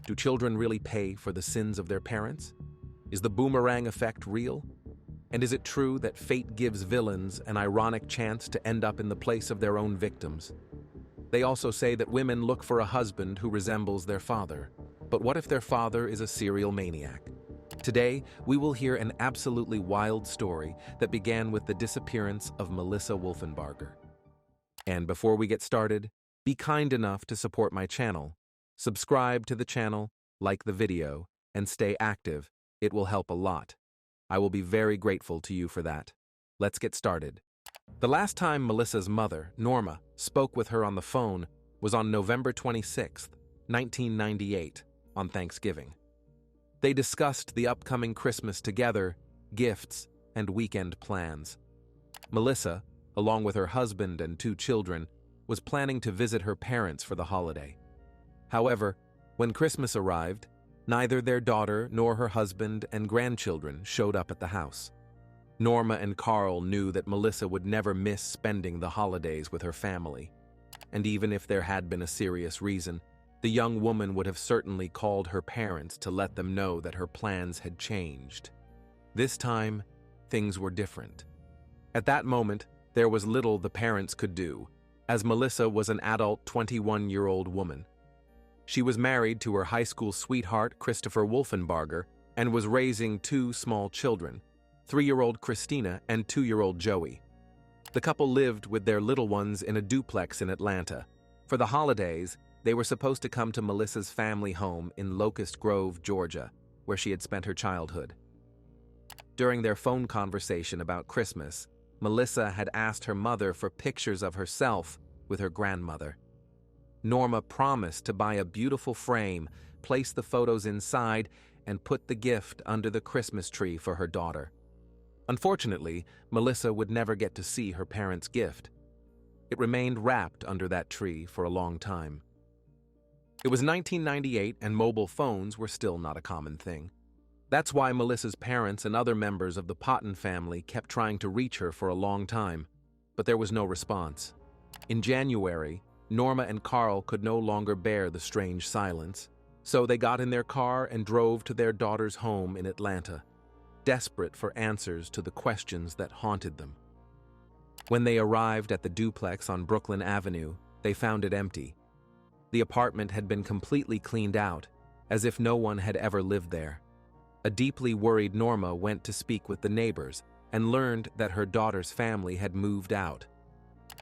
Do children really pay for the sins of their parents? Is the boomerang effect real? And is it true that fate gives villains an ironic chance to end up in the place of their own victims? They also say that women look for a husband who resembles their father. But what if their father is a serial maniac? Today, we will hear an absolutely wild story that began with the disappearance of Melissa Wolfenbarger. And before we get started, be kind enough to support my channel. Subscribe to the channel, like the video, and stay active. It will help a lot. I will be very grateful to you for that. Let's get started. The last time Melissa's mother, Norma, spoke with her on the phone was on November 26, 1998, on Thanksgiving. They discussed the upcoming Christmas together, gifts, and weekend plans. Melissa, along with her husband and 2 children, was planning to visit her parents for the holiday. However, when Christmas arrived, neither their daughter nor her husband and grandchildren showed up at the house. Norma and Carl knew that Melissa would never miss spending the holidays with her family. And even if there had been a serious reason, the young woman would have certainly called her parents to let them know that her plans had changed. This time, things were different. At that moment, there was little the parents could do, as Melissa was an adult 21-year-old woman. She was married to her high school sweetheart, Christopher Wolfenbarger, and was raising 2 small children, 3-year-old Christina and 2-year-old Joey. The couple lived with their little ones in a duplex in Atlanta. For the holidays, they were supposed to come to Melissa's family home in Locust Grove, Georgia, where she had spent her childhood. During their phone conversation about Christmas, Melissa had asked her mother for pictures of herself with her grandmother. Norma promised to buy a beautiful frame, place the photos inside, and put the gift under the Christmas tree for her daughter. Unfortunately, Melissa would never get to see her parents' gift. It remained wrapped under that tree for a long time. It was 1998 and mobile phones were still not a common thing. That's why Melissa's parents and other members of the Potton family kept trying to reach her for a long time, but there was no response. In January, Norma and Carl could no longer bear the strange silence, so they got in their car and drove to their daughter's home in Atlanta, desperate for answers to the questions that haunted them. When they arrived at the duplex on Brooklyn Avenue, they found it empty. The apartment had been completely cleaned out, as if no one had ever lived there. A deeply worried Norma went to speak with the neighbors and learned that her daughter's family had moved out.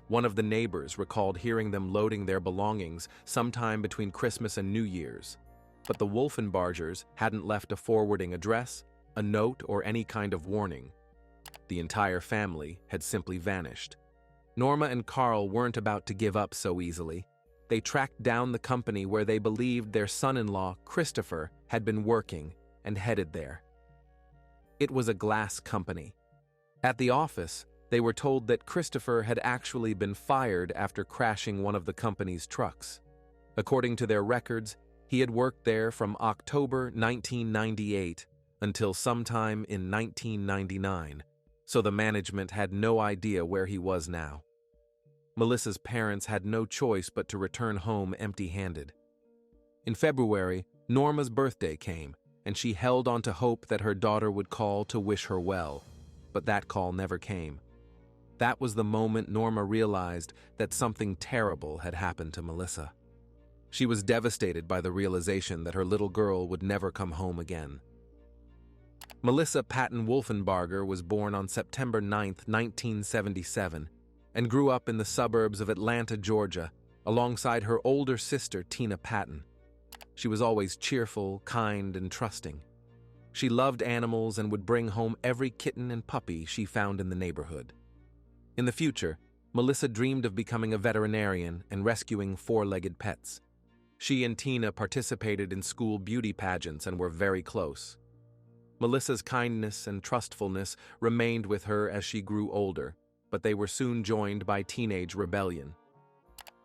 One of the neighbors recalled hearing them loading their belongings sometime between Christmas and New Year's, but the Wolfenbargers hadn't left a forwarding address, a note, or any kind of warning. The entire family had simply vanished. Norma and Carl weren't about to give up so easily. They tracked down the company where they believed their son-in-law, Christopher, had been working and headed there. It was a glass company. At the office, they were told that Christopher had actually been fired after crashing one of the company's trucks. According to their records, he had worked there from October 1998 until sometime in 1999, so the management had no idea where he was now. Melissa's parents had no choice but to return home empty-handed. In February, Norma's birthday came, and she held on to hope that her daughter would call to wish her well, but that call never came. That was the moment Norma realized that something terrible had happened to Melissa. She was devastated by the realization that her little girl would never come home again. Melissa Patton Wolfenbarger was born on September 9, 1977, and grew up in the suburbs of Atlanta, Georgia, alongside her older sister, Tina Patton. She was always cheerful, kind, and trusting. She loved animals and would bring home every kitten and puppy she found in the neighborhood. In the future, Melissa dreamed of becoming a veterinarian and rescuing 4-legged pets. She and Tina participated in school beauty pageants and were very close. Melissa's kindness and trustfulness remained with her as she grew older, but they were soon joined by teenage rebellion.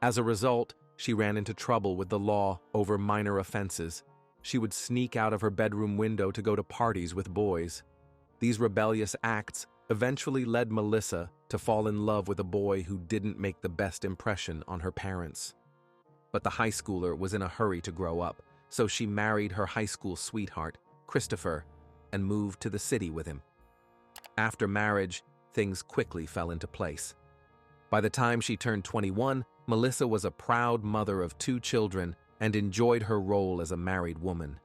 As a result, she ran into trouble with the law over minor offenses. She would sneak out of her bedroom window to go to parties with boys. These rebellious acts eventually led Melissa to fall in love with a boy who didn't make the best impression on her parents. But the high schooler was in a hurry to grow up, so she married her high school sweetheart, Christopher, and moved to the city with him. After marriage, things quickly fell into place. By the time she turned 21, Melissa was a proud mother of 2 children and enjoyed her role as a married woman.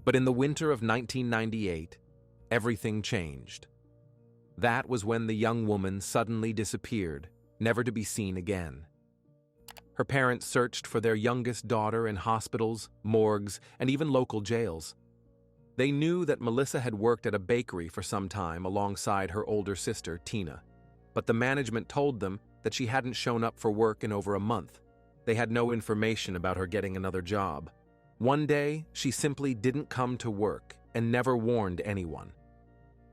But in the winter of 1998, everything changed. That was when the young woman suddenly disappeared, never to be seen again. Her parents searched for their youngest daughter in hospitals, morgues, and even local jails. They knew that Melissa had worked at a bakery for some time alongside her older sister, Tina, but the management told them that she hadn't shown up for work in over a month. They had no information about her getting another job. One day, she simply didn't come to work and never warned anyone.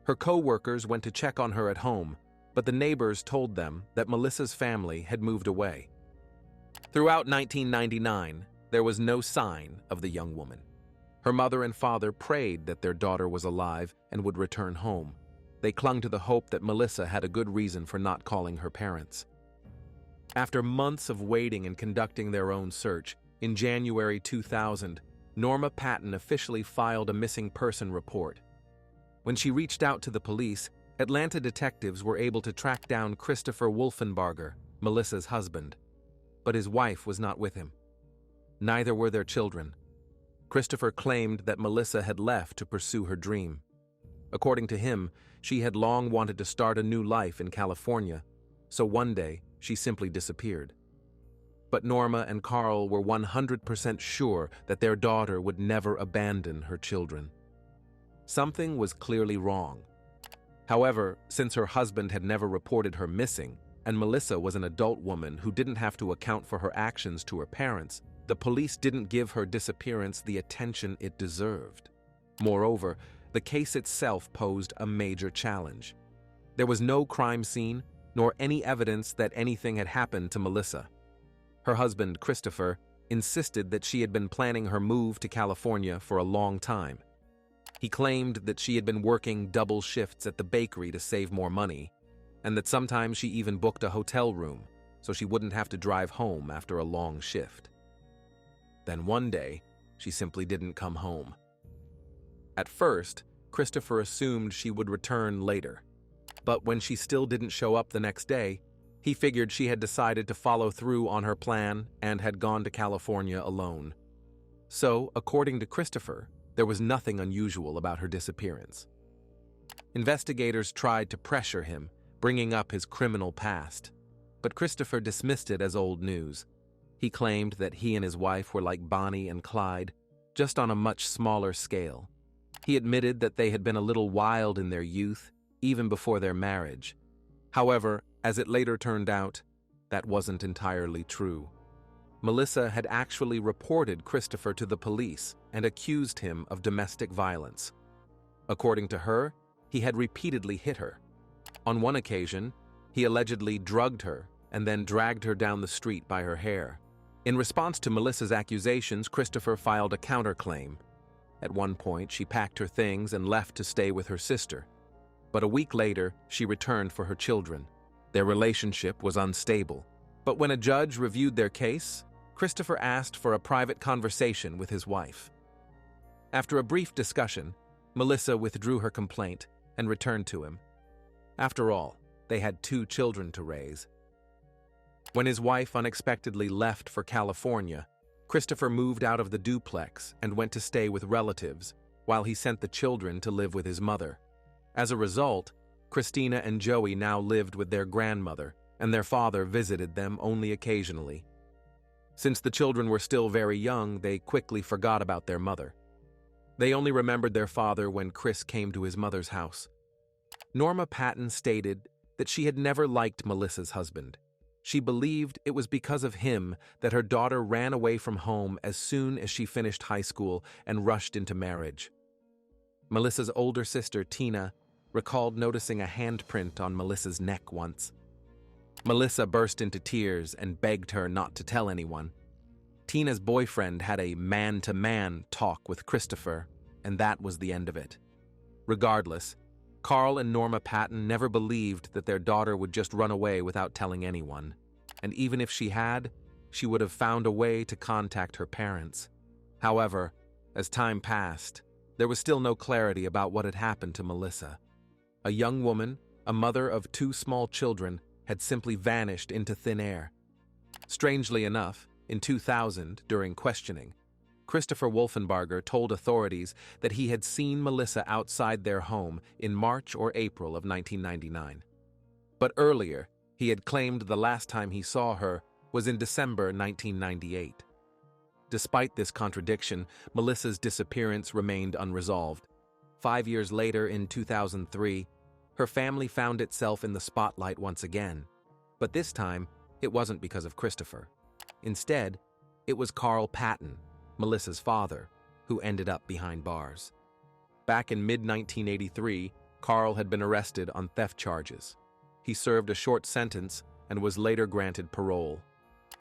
Her co-workers went to check on her at home, but the neighbors told them that Melissa's family had moved away. Throughout 1999, there was no sign of the young woman. Her mother and father prayed that their daughter was alive and would return home. They clung to the hope that Melissa had a good reason for not calling her parents. After months of waiting and conducting their own search, in January 2000, Norma Patton officially filed a missing person report. When she reached out to the police, Atlanta detectives were able to track down Christopher Wolfenbarger, Melissa's husband. But his wife was not with him. Neither were their children. Christopher claimed that Melissa had left to pursue her dream. According to him, she had long wanted to start a new life in California, so one day she simply disappeared. But Norma and Carl were 100% sure that their daughter would never abandon her children. Something was clearly wrong. However, since her husband had never reported her missing, and Melissa was an adult woman who didn't have to account for her actions to her parents, the police didn't give her disappearance the attention it deserved. Moreover, the case itself posed a major challenge. There was no crime scene, nor any evidence that anything had happened to Melissa. Her husband, Christopher, insisted that she had been planning her move to California for a long time. He claimed that she had been working double shifts at the bakery to save more money, and that sometimes she even booked a hotel room so she wouldn't have to drive home after a long shift. Then one day, she simply didn't come home. At first, Christopher assumed she would return later, but when she still didn't show up the next day, he figured she had decided to follow through on her plan and had gone to California alone. So, according to Christopher, there was nothing unusual about her disappearance. Investigators tried to pressure him, bringing up his criminal past, but Christopher dismissed it as old news. He claimed that he and his wife were like Bonnie and Clyde, just on a much smaller scale. He admitted that they had been a little wild in their youth, even before their marriage. However, as it later turned out, that wasn't entirely true. Melissa had actually reported Christopher to the police and accused him of domestic violence. According to her, he had repeatedly hit her. On one occasion, he allegedly drugged her and then dragged her down the street by her hair. In response to Melissa's accusations, Christopher filed a counterclaim. At one point, she packed her things and left to stay with her sister. But a week later, she returned for her children. Their relationship was unstable. But when a judge reviewed their case, Christopher asked for a private conversation with his wife. After a brief discussion, Melissa withdrew her complaint and returned to him. After all, they had 2 children to raise. When his wife unexpectedly left for California, Christopher moved out of the duplex and went to stay with relatives, while he sent the children to live with his mother. As a result, Christina and Joey now lived with their grandmother, and their father visited them only occasionally. Since the children were still very young, they quickly forgot about their mother. They only remembered their father when Chris came to his mother's house. Norma Patton stated that she had never liked Melissa's husband. She believed it was because of him that her daughter ran away from home as soon as she finished high school and rushed into marriage. Melissa's older sister, Tina, recalled noticing a handprint on Melissa's neck once. Melissa burst into tears and begged her not to tell anyone. Tina's boyfriend had a man-to-man talk with Christopher, and that was the end of it. Regardless, Carl and Norma Patton never believed that their daughter would just run away without telling anyone, and even if she had, she would have found a way to contact her parents. However, as time passed, there was still no clarity about what had happened to Melissa. A young woman, a mother of 2 small children, had simply vanished into thin air. Strangely enough, in 2000, during questioning, Christopher Wolfenbarger told authorities that he had seen Melissa outside their home in March or April of 1999. But earlier, he had claimed the last time he saw her was in December 1998. Despite this contradiction, Melissa's disappearance remained unresolved. 5 years later, in 2003, her family found itself in the spotlight once again. But this time, it wasn't because of Christopher. Instead, it was Carl Patton, Melissa's father, who ended up behind bars. Back in mid-1983, Carl had been arrested on theft charges. He served a short sentence and was later granted parole.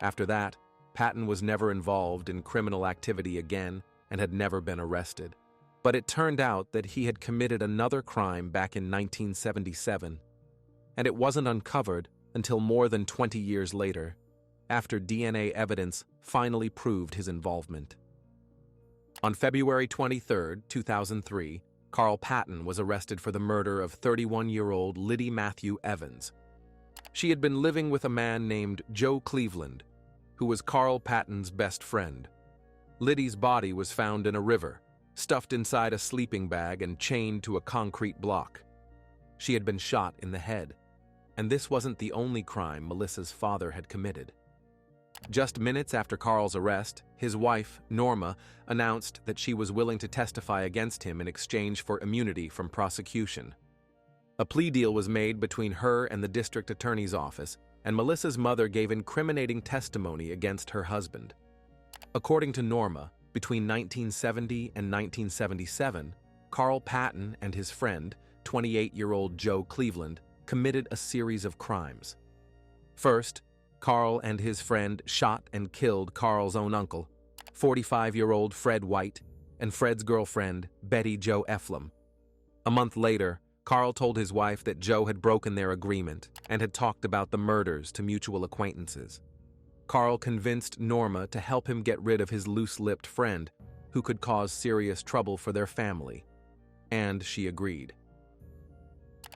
After that, Patton was never involved in criminal activity again and had never been arrested. But it turned out that he had committed another crime back in 1977, and it wasn't uncovered until more than 20 years later, after DNA evidence finally proved his involvement. On February 23, 2003, Carl Patton was arrested for the murder of 31-year-old Liddy Matthew Evans. She had been living with a man named Joe Cleveland, who was Carl Patton's best friend. Liddy's body was found in a river, stuffed inside a sleeping bag and chained to a concrete block. She had been shot in the head, and this wasn't the only crime Melissa's father had committed. Just minutes after Carl's arrest, his wife, Norma, announced that she was willing to testify against him in exchange for immunity from prosecution. A plea deal was made between her and the district attorney's office, and Melissa's mother gave incriminating testimony against her husband. According to Norma, between 1970 and 1977, Carl Patton and his friend, 28-year-old Joe Cleveland, committed a series of crimes. First, Carl and his friend shot and killed Carl's own uncle, 45-year-old Fred White, and Fred's girlfriend, Betty Jo Eflem. A month later, Carl told his wife that Joe had broken their agreement and had talked about the murders to mutual acquaintances. Carl convinced Norma to help him get rid of his loose-lipped friend, who could cause serious trouble for their family, and she agreed.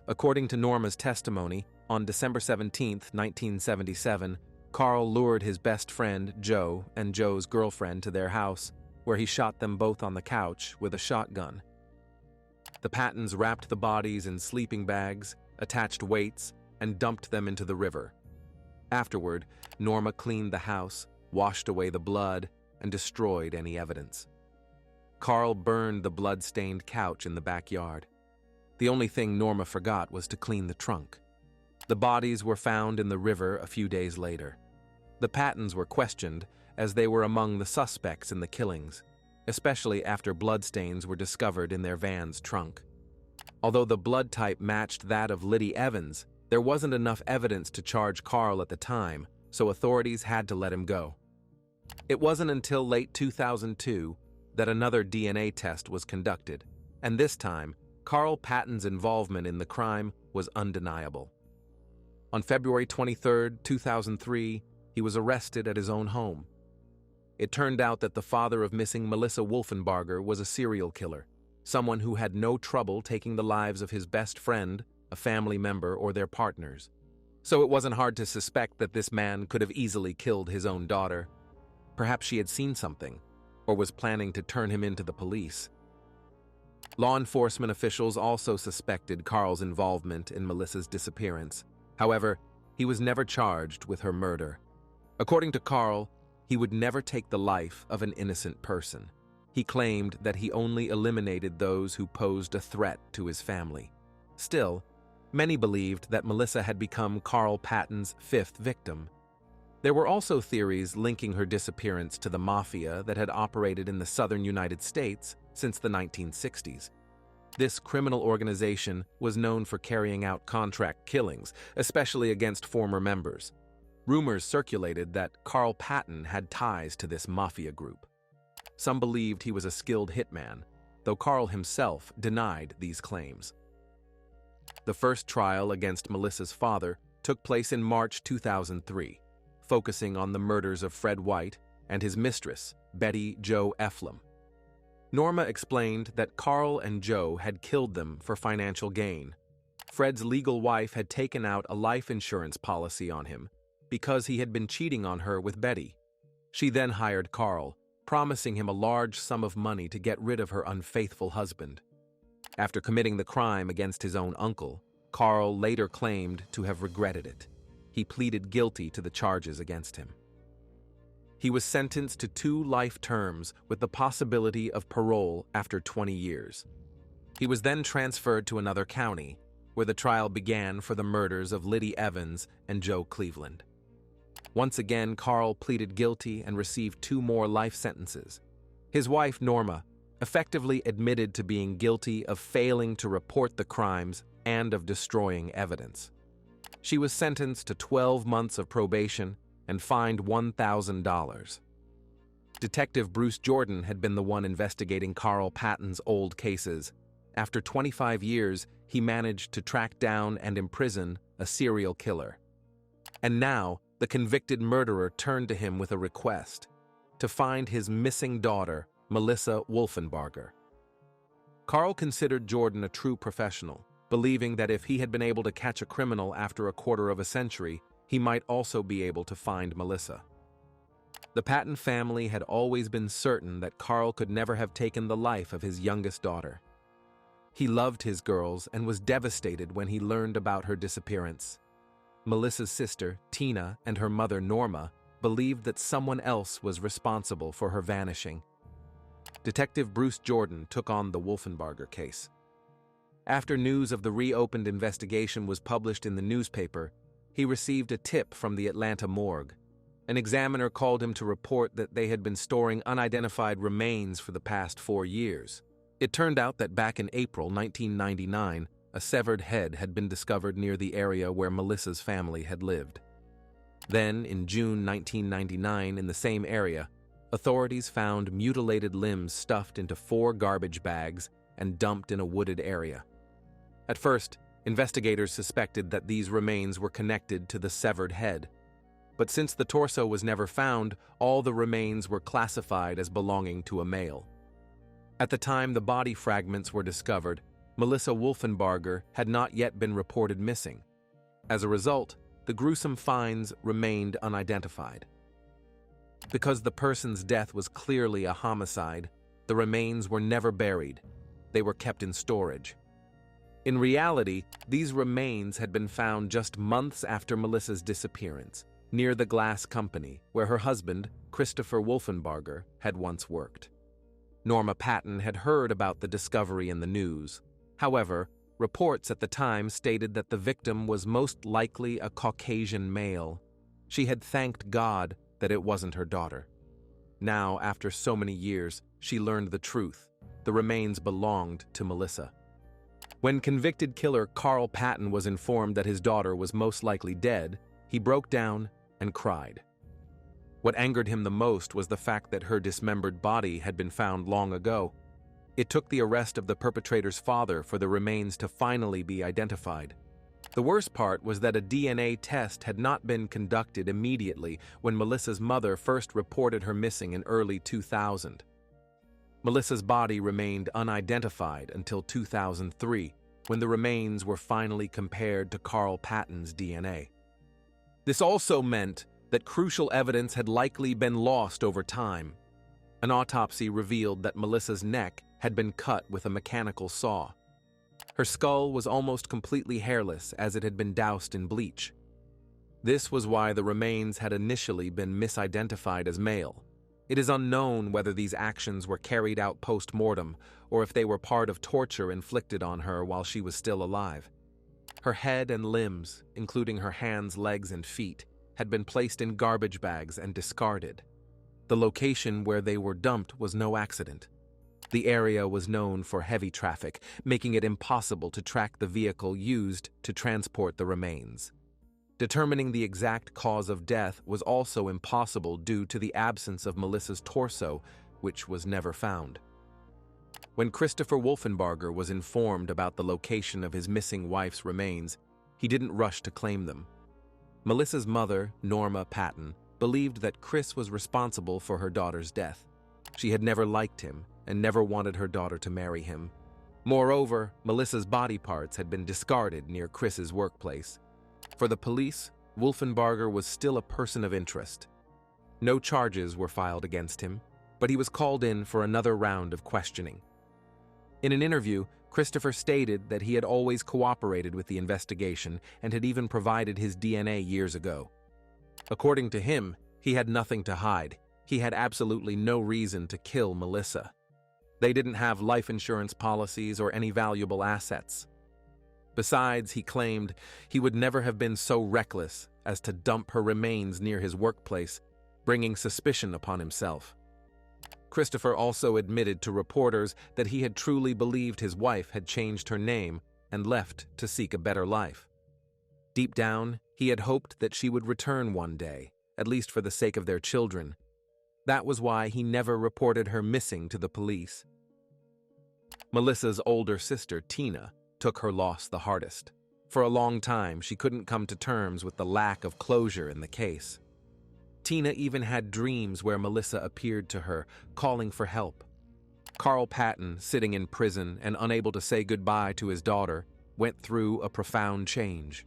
According to Norma's testimony, on December 17, 1977, Carl lured his best friend, Joe, and Joe's girlfriend to their house, where he shot them both on the couch with a shotgun. The Pattons wrapped the bodies in sleeping bags, attached weights, and dumped them into the river. Afterward, Norma cleaned the house, washed away the blood, and destroyed any evidence. Carl burned the blood-stained couch in the backyard. The only thing Norma forgot was to clean the trunk. The bodies were found in the river a few days later. The Pattons were questioned, as they were among the suspects in the killings, especially after bloodstains were discovered in their van's trunk. Although the blood type matched that of Liddy Evans, there wasn't enough evidence to charge Carl at the time, so authorities had to let him go. It wasn't until late 2002 that another DNA test was conducted, and this time, Carl Patton's involvement in the crime was undeniable. On February 23, 2003, he was arrested at his own home. It turned out that the father of missing Melissa Wolfenbarger was a serial killer, someone who had no trouble taking the lives of his best friend, a family member, or their partners. So it wasn't hard to suspect that this man could have easily killed his own daughter. Perhaps she had seen something, or was planning to turn him into the police. Law enforcement officials also suspected Carl's involvement in Melissa's disappearance. However, he was never charged with her murder. According to Carl, he would never take the life of an innocent person. He claimed that he only eliminated those who posed a threat to his family. Still, many believed that Melissa had become Carl Patton's 5th victim. There were also theories linking her disappearance to the mafia that had operated in the southern United States since the 1960s. This criminal organization was known for carrying out contract killings, especially against former members. Rumors circulated that Carl Patton had ties to this mafia group. Some believed he was a skilled hitman, though Carl himself denied these claims. The first trial against Melissa's father took place in March 2003, focusing on the murders of Fred White, and his mistress, Betty Jo Eflem. Norma explained that Carl and Joe had killed them for financial gain. Fred's legal wife had taken out a life insurance policy on him because he had been cheating on her with Betty. She then hired Carl, promising him a large sum of money to get rid of her unfaithful husband. After committing the crime against his own uncle, Carl later claimed to have regretted it. He pleaded guilty to the charges against him. He was sentenced to 2 life terms with the possibility of parole after 20 years. He was then transferred to another county, where the trial began for the murders of Liddy Evans and Joe Cleveland. Once again, Carl pleaded guilty and received 2 more life sentences. His wife, Norma, effectively admitted to being guilty of failing to report the crimes and of destroying evidence. She was sentenced to 12 months of probation and fined $1,000. Detective Bruce Jordan had been the one investigating Carl Patton's old cases. After 25 years, he managed to track down and imprison a serial killer. And now, the convicted murderer turned to him with a request to find his missing daughter, Melissa Wolfenbarger. Carl considered Jordan a true professional, believing that if he had been able to catch a criminal after a quarter of a century, he might also be able to find Melissa. The Patton family had always been certain that Carl could never have taken the life of his youngest daughter. He loved his girls and was devastated when he learned about her disappearance. Melissa's sister, Tina, and her mother, Norma, believed that someone else was responsible for her vanishing. Detective Bruce Jordan took on the Wolfenbarger case. After news of the reopened investigation was published in the newspaper, he received a tip from the Atlanta morgue. An examiner called him to report that they had been storing unidentified remains for the past 4 years. It turned out that back in April 1999, a severed head had been discovered near the area where Melissa's family had lived. Then, in June 1999, in the same area, authorities found mutilated limbs stuffed into 4 garbage bags and dumped in a wooded area. At first, investigators suspected that these remains were connected to the severed head. But since the torso was never found, all the remains were classified as belonging to a male. At the time the body fragments were discovered, Melissa Wolfenbarger had not yet been reported missing. As a result, the gruesome finds remained unidentified. Because the person's death was clearly a homicide, the remains were never buried. They were kept in storage. In reality, these remains had been found just months after Melissa's disappearance, near the glass company where her husband, Christopher Wolfenbarger, had once worked. Norma Patton had heard about the discovery in the news. However, reports at the time stated that the victim was most likely a Caucasian male. She had thanked God that it wasn't her daughter. Now, after so many years, she learned the truth. The remains belonged to Melissa. When convicted killer Carl Patton was informed that his daughter was most likely dead, he broke down and cried. What angered him the most was the fact that her dismembered body had been found long ago. It took the arrest of the perpetrator's father for the remains to finally be identified. The worst part was that a DNA test had not been conducted immediately when Melissa's mother first reported her missing in early 2000. Melissa's body remained unidentified until 2003, when the remains were finally compared to Carl Patton's DNA. This also meant that crucial evidence had likely been lost over time. An autopsy revealed that Melissa's neck had been cut with a mechanical saw. Her skull was almost completely hairless as it had been doused in bleach. This was why the remains had initially been misidentified as male. It is unknown whether these actions were carried out post-mortem or if they were part of torture inflicted on her while she was still alive. Her head and limbs, including her hands, legs, and feet, had been placed in garbage bags and discarded. The location where they were dumped was no accident. The area was known for heavy traffic, making it impossible to track the vehicle used to transport the remains. Determining the exact cause of death was also impossible due to the absence of Melissa's torso, which was never found. When Christopher Wolfenbarger was informed about the location of his missing wife's remains, he didn't rush to claim them. Melissa's mother, Norma Patton, believed that Chris was responsible for her daughter's death. She had never liked him and never wanted her daughter to marry him. Moreover, Melissa's body parts had been discarded near Chris's workplace. For the police, Wolfenbarger was still a person of interest. No charges were filed against him, but he was called in for another round of questioning. In an interview, Christopher stated that he had always cooperated with the investigation and had even provided his DNA years ago. According to him, he had nothing to hide. He had absolutely no reason to kill Melissa. They didn't have life insurance policies or any valuable assets. Besides, he claimed he would never have been so reckless as to dump her remains near his workplace, bringing suspicion upon himself. Christopher also admitted to reporters that he had truly believed his wife had changed her name and left to seek a better life. Deep down, he had hoped that she would return one day, at least for the sake of their children. That was why he never reported her missing to the police. Melissa's older sister, Tina, took her loss the hardest. For a long time, she couldn't come to terms with the lack of closure in the case. Tina even had dreams where Melissa appeared to her, calling for help. Carl Patton, sitting in prison and unable to say goodbye to his daughter, went through a profound change.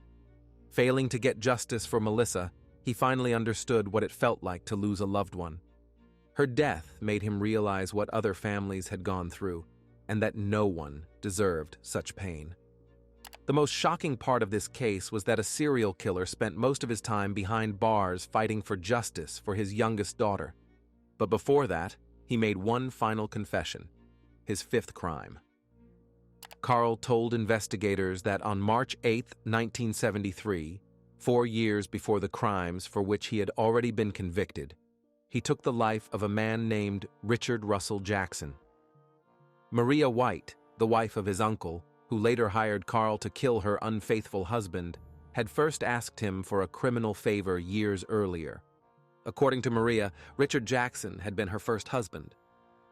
Failing to get justice for Melissa, he finally understood what it felt like to lose a loved one. Her death made him realize what other families had gone through, and that no one deserved such pain. The most shocking part of this case was that a serial killer spent most of his time behind bars fighting for justice for his youngest daughter. But before that, he made one final confession, his fifth crime. Carl told investigators that on March 8, 1973, 4 years before the crimes for which he had already been convicted, he took the life of a man named Richard Russell Jackson. Maria White, the wife of his uncle, who later hired Carl to kill her unfaithful husband, had first asked him for a criminal favor years earlier. According to Maria, Richard Jackson had been her first husband.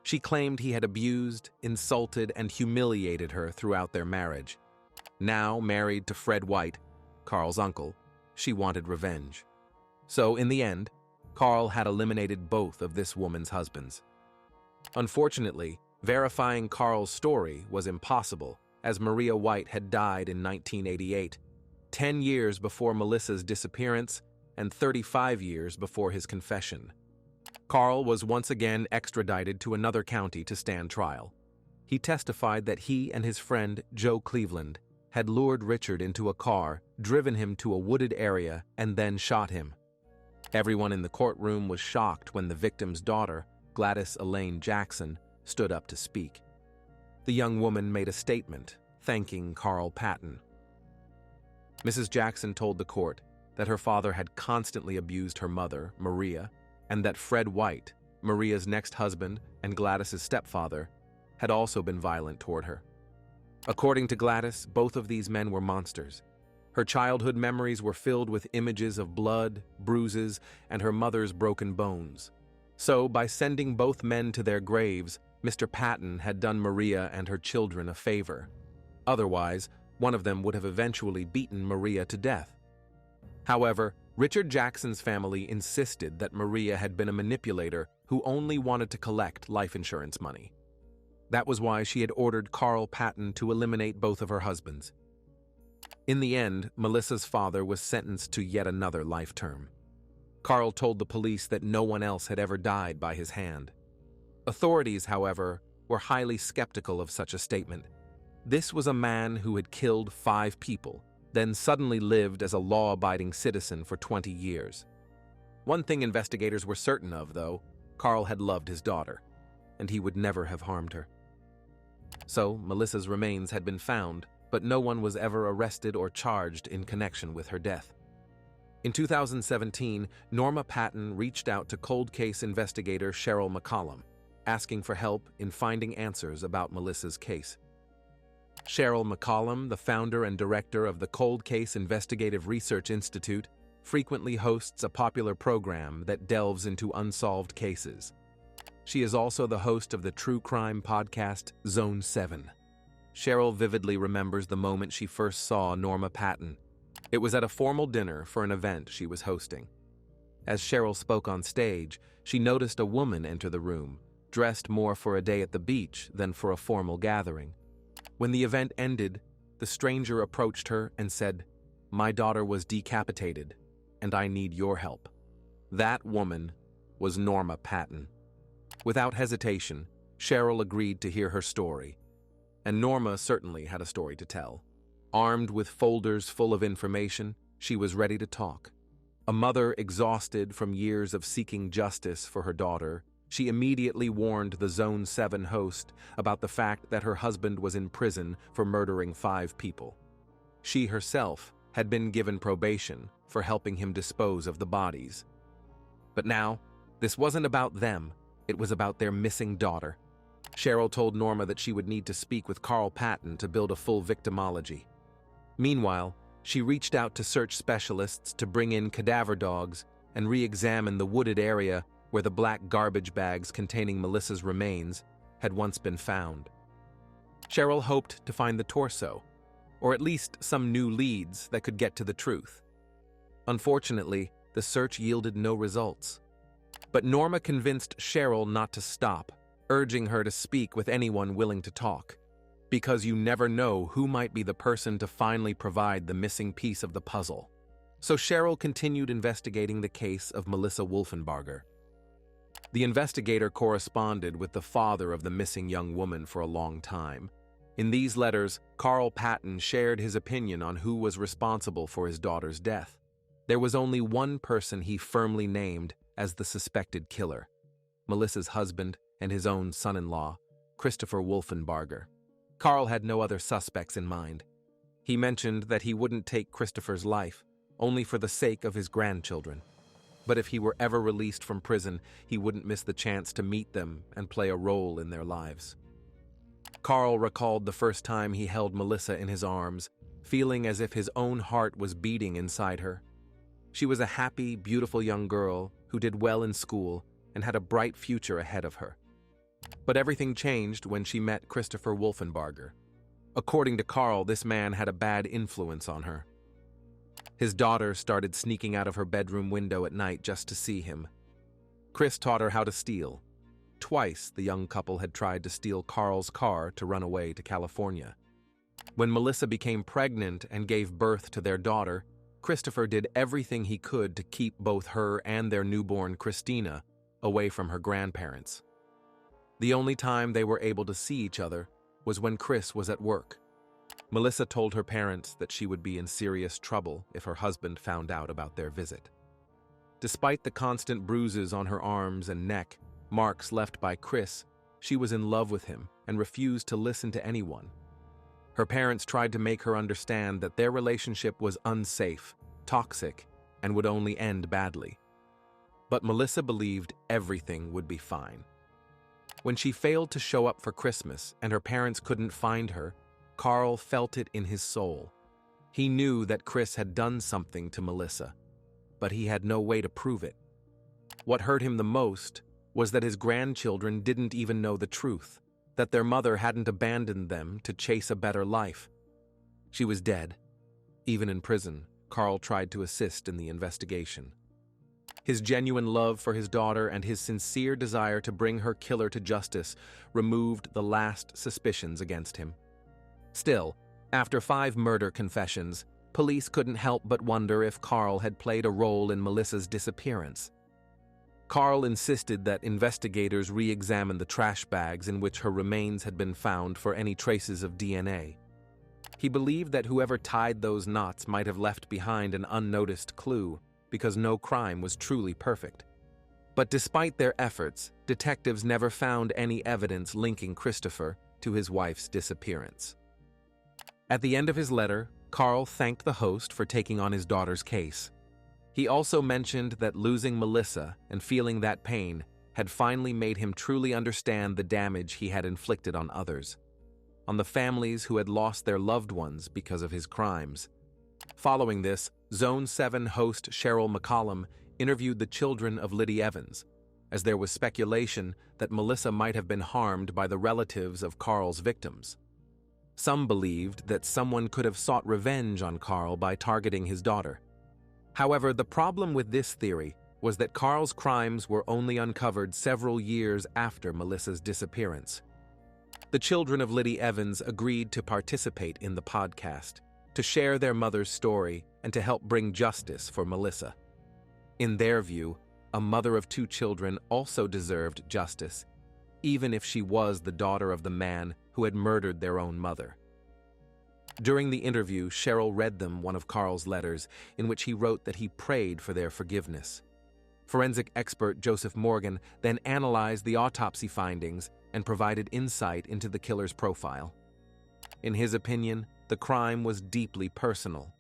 She claimed he had abused, insulted, and humiliated her throughout their marriage. Now married to Fred White, Carl's uncle, she wanted revenge. So, in the end, Carl had eliminated both of this woman's husbands. Unfortunately, verifying Carl's story was impossible, as Maria White had died in 1988, 10 years before Melissa's disappearance and 35 years before his confession. Carl was once again extradited to another county to stand trial. He testified that he and his friend, Joe Cleveland, had lured Richard into a car, driven him to a wooded area, and then shot him. Everyone in the courtroom was shocked when the victim's daughter, Gladys Elaine Jackson, stood up to speak. The young woman made a statement, thanking Carl Patton. Mrs. Jackson told the court that her father had constantly abused her mother, Maria, and that Fred White, Maria's next husband and Gladys's stepfather, had also been violent toward her. According to Gladys, both of these men were monsters. Her childhood memories were filled with images of blood, bruises, and her mother's broken bones. So, by sending both men to their graves, Mr. Patton had done Maria and her children a favor. Otherwise, one of them would have eventually beaten Maria to death. However, Richard Jackson's family insisted that Maria had been a manipulator who only wanted to collect life insurance money. That was why she had ordered Carl Patton to eliminate both of her husbands. In the end, Melissa's father was sentenced to yet another life term. Carl told the police that no one else had ever died by his hand. Authorities, however, were highly skeptical of such a statement. This was a man who had killed 5 people, then suddenly lived as a law-abiding citizen for 20 years. One thing investigators were certain of, though, Carl had loved his daughter, and he would never have harmed her. So, Melissa's remains had been found, but no one was ever arrested or charged in connection with her death. In 2017, Norma Patton reached out to cold case investigator Cheryl McCollum, asking for help in finding answers about Melissa's case. Cheryl McCollum, the founder and director of the Cold Case Investigative Research Institute, frequently hosts a popular program that delves into unsolved cases. She is also the host of the true crime podcast Zone 7. Cheryl vividly remembers the moment she first saw Norma Patton. It was at a formal dinner for an event she was hosting. As Cheryl spoke on stage, she noticed a woman enter the room, dressed more for a day at the beach than for a formal gathering. When the event ended, the stranger approached her and said, "My daughter was decapitated, and I need your help." That woman was Norma Patton. Without hesitation, Cheryl agreed to hear her story, and Norma certainly had a story to tell. Armed with folders full of information, she was ready to talk. A mother exhausted from years of seeking justice for her daughter, she immediately warned the Zone 7 host about the fact that her husband was in prison for murdering 5 people. She herself had been given probation for helping him dispose of the bodies. But now, this wasn't about them, it was about their missing daughter. Cheryl told Norma that she would need to speak with Carl Patton to build a full victimology. Meanwhile, she reached out to search specialists to bring in cadaver dogs and re-examine the wooded area where the black garbage bags containing Melissa's remains had once been found. Cheryl hoped to find the torso, or at least some new leads that could get to the truth. Unfortunately, the search yielded no results. But Norma convinced Cheryl not to stop, urging her to speak with anyone willing to talk, because you never know who might be the person to finally provide the missing piece of the puzzle. So Cheryl continued investigating the case of Melissa Wolfenbarger. The investigator corresponded with the father of the missing young woman for a long time. In these letters, Carl Patton shared his opinion on who was responsible for his daughter's death. There was only one person he firmly named as the suspected killer: Melissa's husband and his own son-in-law, Christopher Wolfenbarger. Carl had no other suspects in mind. He mentioned that he wouldn't take Christopher's life, only for the sake of his grandchildren. But if he were ever released from prison, he wouldn't miss the chance to meet them and play a role in their lives. Carl recalled the first time he held Melissa in his arms, feeling as if his own heart was beating inside her. She was a happy, beautiful young girl who did well in school and had a bright future ahead of her. But everything changed when she met Christopher Wolfenbarger. According to Carl, this man had a bad influence on her. His daughter started sneaking out of her bedroom window at night just to see him. Chris taught her how to steal. Twice, the young couple had tried to steal Carl's car to run away to California. When Melissa became pregnant and gave birth to their daughter, Christopher did everything he could to keep both her and their newborn Christina away from her grandparents. The only time they were able to see each other was when Chris was at work. Melissa told her parents that she would be in serious trouble if her husband found out about their visit. Despite the constant bruises on her arms and neck, marks left by Chris, she was in love with him and refused to listen to anyone. Her parents tried to make her understand that their relationship was unsafe, toxic, and would only end badly. But Melissa believed everything would be fine. When she failed to show up for Christmas and her parents couldn't find her, Carl felt it in his soul. He knew that Chris had done something to Melissa, but he had no way to prove it. What hurt him the most was that his grandchildren didn't even know the truth, that their mother hadn't abandoned them to chase a better life. She was dead. Even in prison, Carl tried to assist in the investigation. His genuine love for his daughter and his sincere desire to bring her killer to justice removed the last suspicions against him. Still, after 5 murder confessions, police couldn't help but wonder if Carl had played a role in Melissa's disappearance. Carl insisted that investigators re-examine the trash bags in which her remains had been found for any traces of DNA. He believed that whoever tied those knots might have left behind an unnoticed clue, because no crime was truly perfect. But despite their efforts, detectives never found any evidence linking Christopher to his wife's disappearance. At the end of his letter, Carl thanked the host for taking on his daughter's case. He also mentioned that losing Melissa and feeling that pain had finally made him truly understand the damage he had inflicted on others, on the families who had lost their loved ones because of his crimes. Following this, Zone 7 host Cheryl McCollum interviewed the children of Liddy Evans, as there was speculation that Melissa might have been harmed by the relatives of Carl's victims. Some believed that someone could have sought revenge on Carl by targeting his daughter. However, the problem with this theory was that Carl's crimes were only uncovered several years after Melissa's disappearance. The children of Liddy Evans agreed to participate in the podcast, to share their mother's story, and to help bring justice for Melissa. In their view, a mother of 2 children also deserved justice, even if she was the daughter of the man who had murdered their own mother. During the interview, Cheryl read them one of Carl's letters in which he wrote that he prayed for their forgiveness. Forensic expert Joseph Morgan then analyzed the autopsy findings and provided insight into the killer's profile. In his opinion, the crime was deeply personal.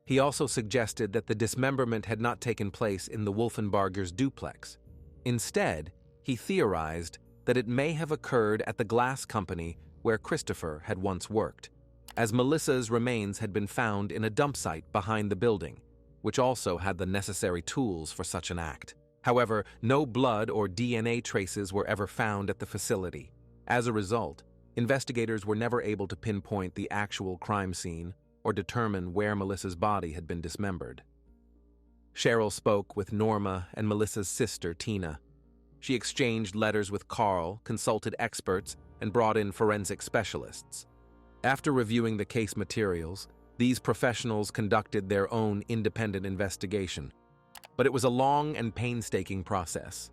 He also suggested that the dismemberment had not taken place in the Wolfenbarger's duplex. Instead, he theorized that it may have occurred at the glass company where Christopher had once worked, as Melissa's remains had been found in a dump site behind the building, which also had the necessary tools for such an act. However, no blood or DNA traces were ever found at the facility. As a result, investigators were never able to pinpoint the actual crime scene or determine where Melissa's body had been dismembered. Cheryl spoke with Norma and Melissa's sister, Tina. She exchanged letters with Carl, consulted experts, and brought in forensic specialists. After reviewing the case materials, these professionals conducted their own independent investigation. But it was a long and painstaking process.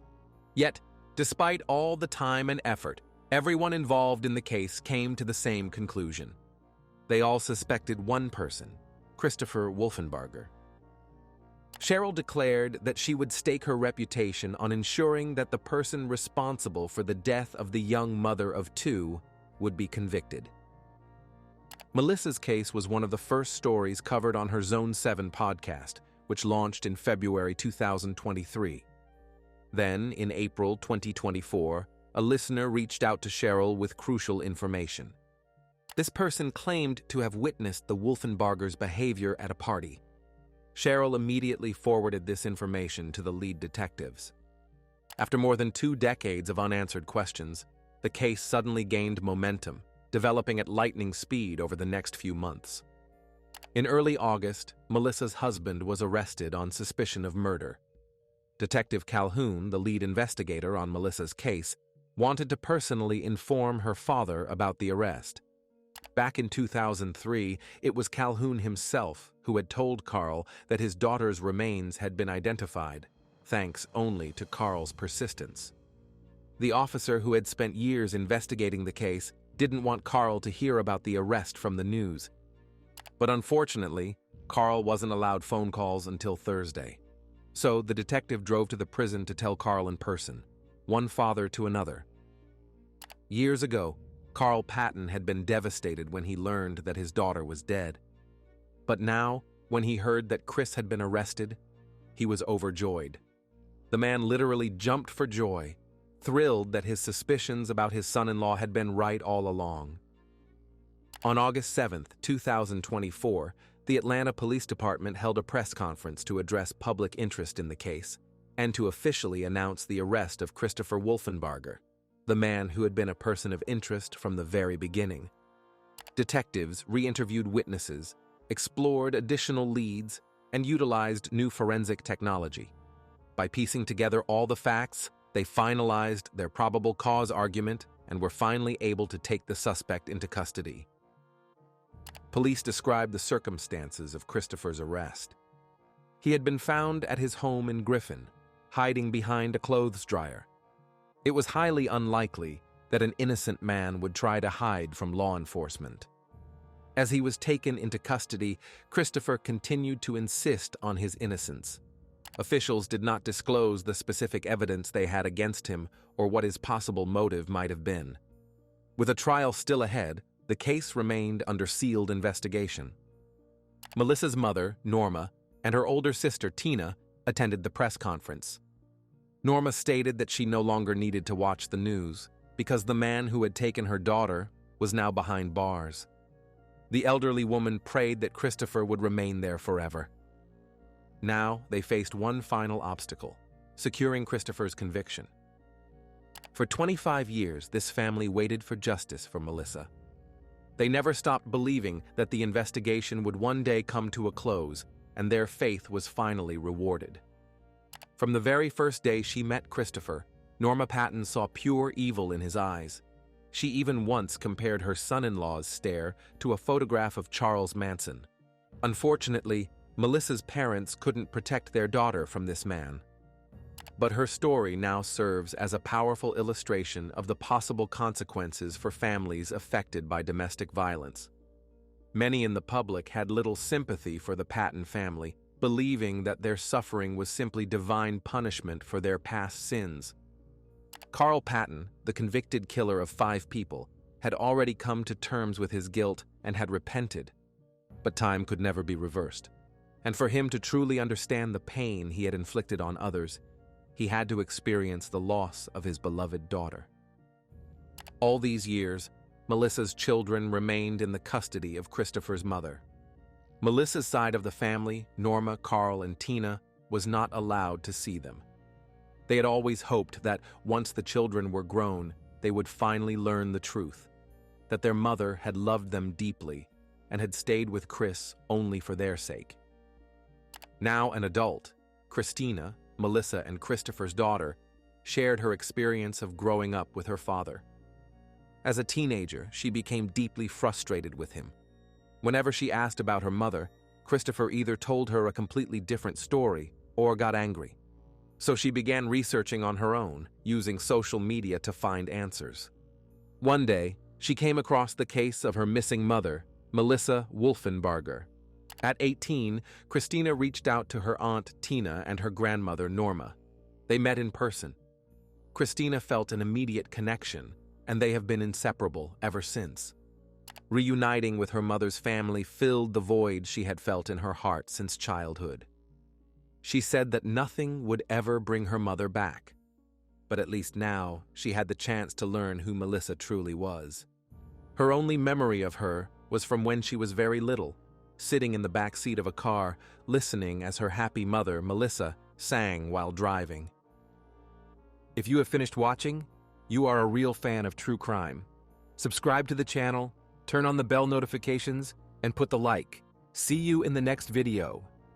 Yet, despite all the time and effort, everyone involved in the case came to the same conclusion. They all suspected one person, Christopher Wolfenbarger. Cheryl declared that she would stake her reputation on ensuring that the person responsible for the death of the young mother of 2 would be convicted. Melissa's case was one of the first stories covered on her Zone 7 podcast, which launched in February 2023. Then, in April 2024, a listener reached out to Cheryl with crucial information. This person claimed to have witnessed the Wolfenbargers' behavior at a party. Cheryl immediately forwarded this information to the lead detectives. After more than 2 decades of unanswered questions, the case suddenly gained momentum, developing at lightning speed over the next few months. In early August, Melissa's husband was arrested on suspicion of murder. Detective Calhoun, the lead investigator on Melissa's case, wanted to personally inform her father about the arrest. Back in 2003, it was Calhoun himself who had told Carl that his daughter's remains had been identified, thanks only to Carl's persistence. The officer who had spent years investigating the case didn't want Carl to hear about the arrest from the news. But unfortunately, Carl wasn't allowed phone calls until Thursday. So the detective drove to the prison to tell Carl in person, one father to another. Years ago, Carl Patton had been devastated when he learned that his daughter was dead. But now, when he heard that Chris had been arrested, he was overjoyed. The man literally jumped for joy, thrilled that his suspicions about his son-in-law had been right all along. On August 7, 2024, the Atlanta Police Department held a press conference to address public interest in the case and to officially announce the arrest of Christopher Wolfenbarger, the man who had been a person of interest from the very beginning. Detectives re-interviewed witnesses, explored additional leads, and utilized new forensic technology. By piecing together all the facts, they finalized their probable cause argument and were finally able to take the suspect into custody. Police described the circumstances of Christopher's arrest. He had been found at his home in Griffin, hiding behind a clothes dryer. It was highly unlikely that an innocent man would try to hide from law enforcement. As he was taken into custody, Christopher continued to insist on his innocence. Officials did not disclose the specific evidence they had against him or what his possible motive might have been. With a trial still ahead, the case remained under sealed investigation. Melissa's mother, Norma, and her older sister, Tina, attended the press conference. Norma stated that she no longer needed to watch the news because the man who had taken her daughter was now behind bars. The elderly woman prayed that Christopher would remain there forever. Now they faced one final obstacle: securing Christopher's conviction. For 25 years, this family waited for justice for Melissa. They never stopped believing that the investigation would one day come to a close, and their faith was finally rewarded. From the very first day she met Christopher, Norma Patton saw pure evil in his eyes. She even once compared her son-in-law's stare to a photograph of Charles Manson. Unfortunately, Melissa's parents couldn't protect their daughter from this man. But her story now serves as a powerful illustration of the possible consequences for families affected by domestic violence. Many in the public had little sympathy for the Patton family, believing that their suffering was simply divine punishment for their past sins. Carl Patton, the convicted killer of 5 people, had already come to terms with his guilt and had repented. But time could never be reversed. And for him to truly understand the pain he had inflicted on others, he had to experience the loss of his beloved daughter. All these years, Melissa's children remained in the custody of Christopher's mother. Melissa's side of the family, Norma, Carl, and Tina, was not allowed to see them. They had always hoped that once the children were grown, they would finally learn the truth, that their mother had loved them deeply and had stayed with Chris only for their sake. Now an adult, Christina, Melissa and Christopher's daughter, shared her experience of growing up with her father. As a teenager, she became deeply frustrated with him. Whenever she asked about her mother, Christopher either told her a completely different story or got angry. So she began researching on her own, using social media to find answers. One day, she came across the case of her missing mother, Melissa Wolfenbarger. At 18, Christina reached out to her aunt Tina and her grandmother Norma. They met in person. Christina felt an immediate connection, and they have been inseparable ever since. Reuniting with her mother's family filled the void she had felt in her heart since childhood. She said that nothing would ever bring her mother back, but at least now she had the chance to learn who Melissa truly was. Her only memory of her was from when she was very little, sitting in the back seat of a car, listening as her happy mother, Melissa, sang while driving. If you have finished watching, you are a real fan of true crime. Subscribe to the channel, turn on the bell notifications, and put the like. See you in the next video.